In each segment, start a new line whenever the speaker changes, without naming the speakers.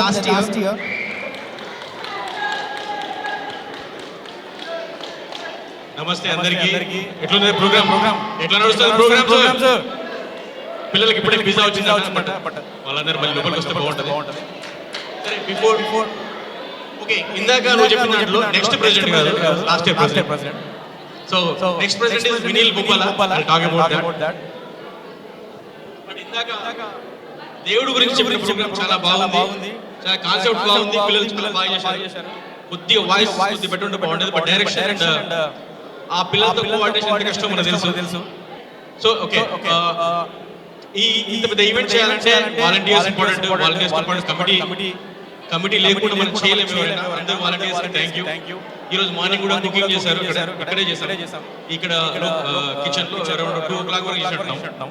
last year.
నమస్తే అందరికి. ఎట్లున్నది ప్రోగ్రామ్? ఎట్లా నడుస్తుంది ప్రోగ్రామ్ సార్? పిల్లలకి ఇప్పుడే పిజ్జా వచ్చింది అన్నమాట. వాళ్ళందరూ మళ్ళీ లోపలికి వస్తే బాగుంటుంది. సరే బిఫోర్ ఓకే, ఇందాక నువ్వు చెప్పిన దాంట్లో నెక్స్ట్ ప్రెసిడెంట్ కాదు, last year president. So next president is Vineel Buppala. I talk about that. But ఇందాక దేవుడు గురించి చెప్పిన ప్రోగ్రామ్ చాలా బాగుంది, చాలా కాన్సెప్ట్ బాగుంది, పిల్లలు చాలా బాగా చేశారు. కొద్దిగా వాయిస్ కొద్దిగా బెటర్ ఉంటే బాగుంటుంది. బట్ డైరెక్షన్ అండ్ ఆ పిల్లలతో కోఆర్డినేషన్ ఎంత కష్టం మనకు తెలుసు. సో ఓకే, ఈ ఇంత పెద్ద ఈవెంట్ చేయాలంటే వాలంటీర్స్ ఇంపార్టెంట్, కమిటీ లేకుండా మనం చేయలేము. ఎవరైనా అందరూ వాలంటీర్స్ థ్యాంక్ యూ. ఈ రోజు మార్నింగ్ కూడా కుకింగ్ చేశారు, ఇక్కడే చేశారు. ఇక్కడ కిచెన్ లో అరౌండ్ 2 o'clock వరకు చేసినట్టున్నాం.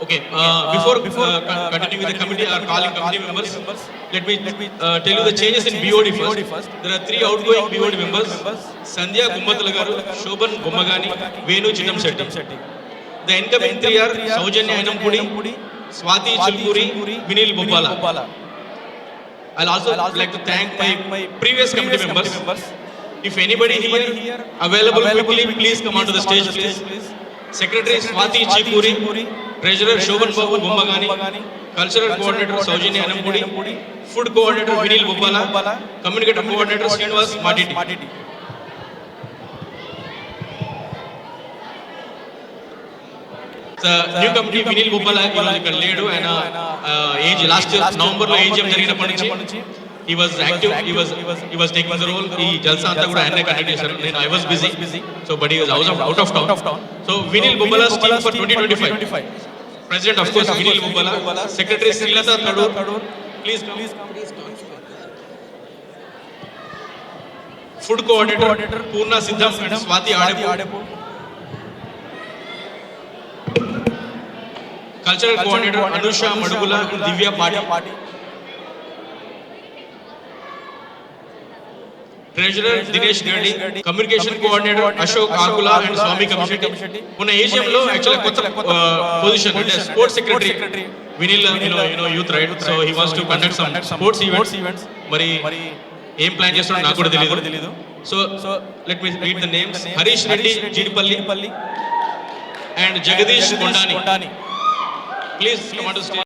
Okay, before continuing with the committee or calling committee members, let me tell you the changes in BOD first. There are 3 outgoing BOD members: Sandhya Gummatala garu, Shobhan Gummagani, Venu Chittamsetti. The incoming 3 are Saujanya Ainampudi, Swati Chilkuri, Vinil Bhuppala. I'll also like to thank my previous committee members. If anybody here available quickly, please come onto the stage, please. Secretary Swati Chilkuri, Treasurer Shobhan Babu Gummagani, Cultural Coordinator Saujanya Ainampudi, Food Coordinator Vinil Bhuppala, Communicator Coordinator Srinivas Matiti. New committee Vineel Buppala ఈరోజు ఇక్కడ లేడు. ఆయన as last November లో AGM జరిగినప్పటి నుంచి he was active, he was taking the role. ఈ జల్సా అంతా కూడా ఆయనే కండక్ట్ చేశారు. నేను I was busy, so but he was out of town. So Vinil Bhuppala's team for 2025. President of course Vinil Bhuppala, Secretary Srilata Thadur, please come. Food Coordinator Purna Siddham and Swati Adepu. Cultural Coordinator Anusha Madugula and Divya Pati. Treasurer Dinesh Gadi, Communication Coordinator Ashok Akula and Swami Kamshetti. Una AGM lo actually kotta position ante Sports Secretary Vinil, you know youth, right? So he wants to conduct some sports events. Mari ఏం plan చేస్తాడో నాకు కూడా తెలియదు. So let me read the names: Harish Reddy Jeedipalli and Jagadish Kondani. Please come on to stage.